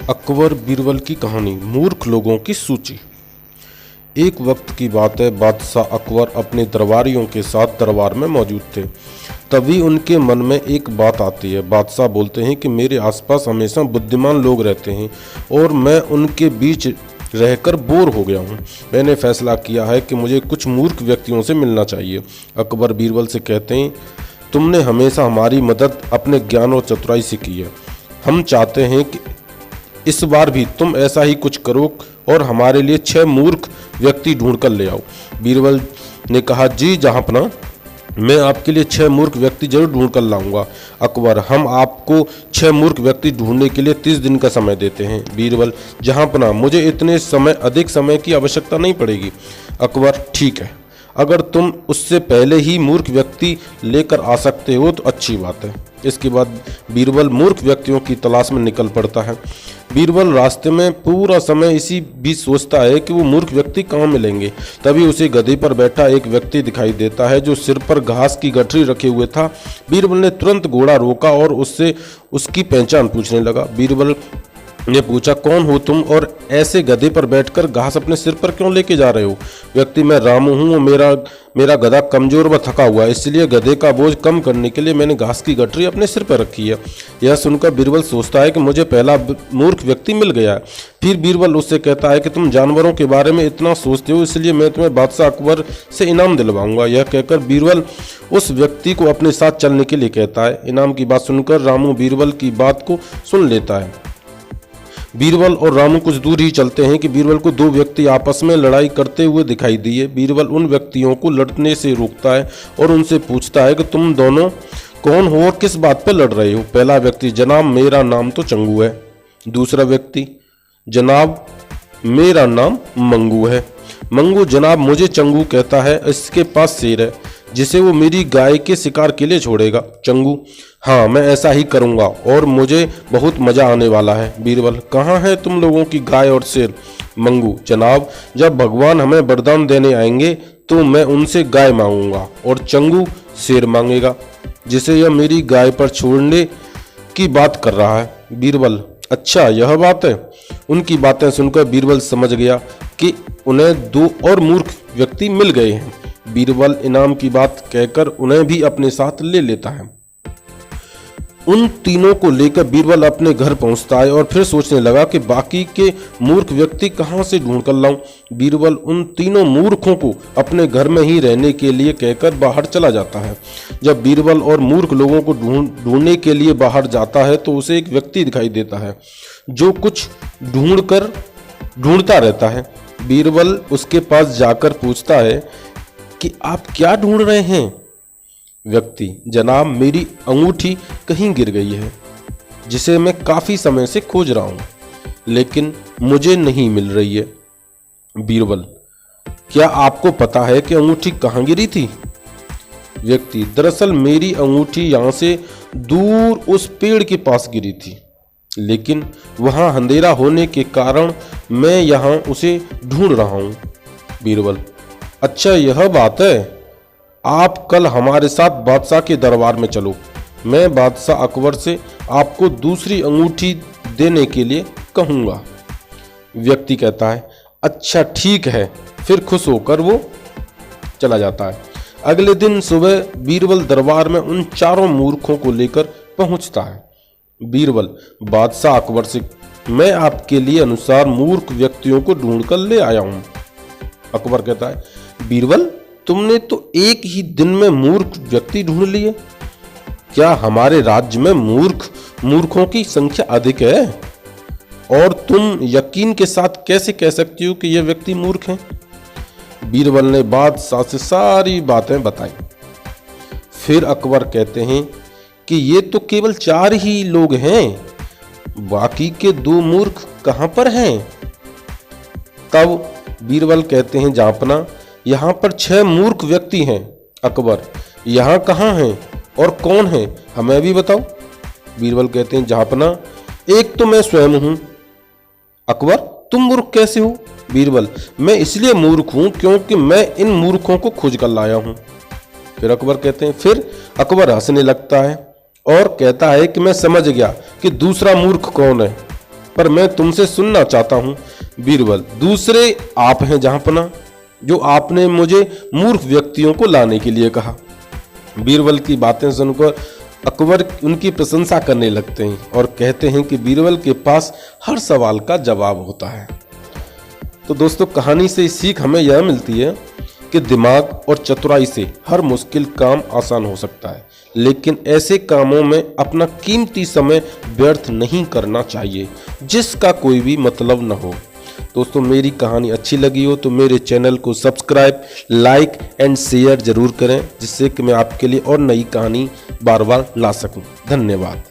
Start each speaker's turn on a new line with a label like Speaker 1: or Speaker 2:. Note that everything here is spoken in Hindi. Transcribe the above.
Speaker 1: अकबर बीरबल की कहानी। मूर्ख लोगों की सूची। एक वक्त की बात है, बादशाह अकबर अपने दरबारियों के साथ दरबार में मौजूद थे। तभी उनके मन में एक बात आती है। बादशाह बोलते हैं कि मेरे आसपास हमेशा बुद्धिमान लोग रहते हैं और मैं उनके बीच रहकर बोर हो गया हूँ। मैंने फैसला किया है कि मुझे कुछ मूर्ख व्यक्तियों से मिलना चाहिए। अकबर बीरबल से कहते हैं, तुमने हमेशा हमारी मदद अपने ज्ञान और चतुराई से की है। हम चाहते हैं कि इस बार भी तुम ऐसा ही कुछ करो और हमारे लिए 6 मूर्ख व्यक्ति ढूंढ कर ले आओ। बीरबल ने कहा, जी जहाँपना, मैं आपके लिए 6 मूर्ख व्यक्ति जरूर ढूंढ कर लाऊंगा। अकबर, हम आपको 6 मूर्ख व्यक्ति ढूंढने के लिए 30 दिन का समय देते हैं। बीरबल, जहाँपना, मुझे इतने अधिक समय की आवश्यकता नहीं पड़ेगी। अकबर, ठीक है, अगर तुम उससे पहले ही मूर्ख व्यक्ति लेकर आ सकते हो तो अच्छी बात है। इसके बाद बीरबल मूर्ख व्यक्तियों की तलाश में निकल पड़ता है। बीरबल रास्ते में पूरा समय इसी बीच सोचता है कि वो मूर्ख व्यक्ति कहाँ मिलेंगे। तभी उसे गधे पर बैठा एक व्यक्ति दिखाई देता है जो सिर पर घास की गठरी रखे हुए था। बीरबल ने तुरंत घोड़ा रोका और उससे उसकी पहचान पूछने लगा। बीरबल ने पूछा, कौन हो तुम और ऐसे गधे पर बैठकर घास अपने सिर पर क्यों लेके जा रहे हो? व्यक्ति, मैं रामू हूँ और मेरा गधा कमजोर व थका हुआ है, इसलिए गधे का बोझ कम करने के लिए मैंने घास की गठरी अपने सिर पर रखी है। यह सुनकर बीरबल सोचता है कि मुझे पहला मूर्ख व्यक्ति मिल गया है। फिर बीरबल उससे कहता है कि तुम जानवरों के बारे में इतना सोचते हो, इसलिए मैं तुम्हें बादशाह अकबर से इनाम दिलवाऊंगा। यह कहकर बीरबल उस व्यक्ति को अपने साथ चलने के लिए कहता है। इनाम की बात सुनकर रामू बीरबल की बात को सुन लेता है। बीरबल और रामू कुछ दूर ही चलते हैं कि बीरबल को 2 व्यक्ति आपस में लड़ाई करते हुए दिखाई दिए। बीरबल उन व्यक्तियों को लड़ने से रोकता है और उनसे पूछता है कि तुम दोनों कौन हो और किस बात पर लड़ रहे हो? पहला व्यक्ति, जनाब मेरा नाम तो चंगू है। दूसरा व्यक्ति, जनाब मेरा नाम मंगू है। मंगू, जनाब मुझे चंगू कहता है, इसके पास शेर है जिसे वो मेरी गाय के शिकार के लिए छोड़ेगा। चंगू, हाँ मैं ऐसा ही करूँगा और मुझे बहुत मज़ा आने वाला है। बीरबल, कहाँ है तुम लोगों की गाय और शेर? मंगू, जनाब जब भगवान हमें वरदान देने आएंगे तो मैं उनसे गाय मांगूंगा और चंगू शेर मांगेगा जिसे यह मेरी गाय पर छोड़ने की बात कर रहा है। बीरबल, अच्छा यह बात है। उनकी बातें सुनकर बीरबल समझ गया कि उन्हें 2 और मूर्ख व्यक्ति मिल गए हैं। बीरबल इनाम की बात कहकर उन्हें भी अपने साथ ले लेता है। उन तीनों को लेकर बीरबल अपने घर पहुंचता है और फिर सोचने लगा कि बाकी के मूर्ख व्यक्ति कहां से ढूंढ कर लाऊं। बीरबल उन तीनों मूर्खों को अपने घर में ही रहने के लिए कहकर बाहर चला जाता है। जब बीरबल और मूर्ख लोगों को ढूंढने के लिए बाहर जाता है तो उसे एक व्यक्ति दिखाई देता है जो कुछ ढूंढता रहता है। बीरबल उसके पास जाकर पूछता है कि आप क्या ढूंढ रहे हैं? व्यक्ति, जनाब मेरी अंगूठी कहीं गिर गई है जिसे मैं काफी समय से खोज रहा हूं लेकिन मुझे नहीं मिल रही है। बीरबल, क्या आपको पता है कि अंगूठी कहाँ गिरी थी? व्यक्ति, दरअसल मेरी अंगूठी यहां से दूर उस पेड़ के पास गिरी थी लेकिन वहां अंधेरा होने के कारण मैं यहां उसे ढूंढ रहा हूं। बीरबल, अच्छा यह बात है, आप कल हमारे साथ बादशाह के दरबार में चलो। मैं बादशाह अकबर से आपको दूसरी अंगूठी देने के लिए कहूँगा। व्यक्ति कहता है, अच्छा ठीक है। फिर खुश होकर वो चला जाता है। अगले दिन सुबह बीरबल दरबार में उन 4 मूर्खों को लेकर पहुंचता है। बीरबल, बादशाह अकबर से, मैं आपके लिए अनुसार मूर्ख व्यक्तियों को ढूंढ कर ले आया हूँ। अकबर कहता है, बीरबल तुमने तो एक ही दिन में मूर्ख व्यक्ति ढूंढ लिए। क्या हमारे राज्य में मूर्खों की संख्या अधिक है? और तुम यकीन के साथ कैसे कह सकती हो कि यह व्यक्ति मूर्ख हैं? बीरबल ने बादशाह से सारी बातें बताई। फिर अकबर कहते हैं कि ये तो केवल 4 ही लोग हैं, बाकी के 2 मूर्ख कहां पर हैं? तब बीरबल कहते हैं, जापना यहाँ पर 6 मूर्ख व्यक्ति हैं। अकबर, यहाँ कहाँ हैं और कौन है, हमें भी बताओ। बीरबल कहते हैं, जहाँपना एक तो मैं स्वयं हूँ। अकबर, तुम मूर्ख कैसे हो? बीरबल, मैं इसलिए मूर्ख हूँ क्योंकि मैं इन मूर्खों को खोज कर लाया हूँ। फिर अकबर कहते हैं, फिर अकबर हंसने लगता है और कहता है कि मैं समझ गया कि दूसरा मूर्ख कौन है। पर मैं तुमसे सुनना चाहता हूँ। बीरबल, दूसरे आप हैं जहाँपना, जो आपने मुझे मूर्ख व्यक्तियों को लाने के लिए कहा। बीरबल की बातें सुनकर अकबर उनकी प्रशंसा करने लगते हैं और कहते हैं कि बीरबल के पास हर सवाल का जवाब होता है। तो दोस्तों, कहानी से सीख हमें यह मिलती है कि दिमाग और चतुराई से हर मुश्किल काम आसान हो सकता है, लेकिन ऐसे कामों में अपना कीमती समय व्यर्थ नहीं करना चाहिए जिसका कोई भी मतलब न हो। दोस्तों, मेरी कहानी अच्छी लगी हो तो मेरे चैनल को सब्सक्राइब, लाइक एंड शेयर जरूर करें, जिससे कि मैं आपके लिए और नई कहानी बार बार ला सकूं। धन्यवाद।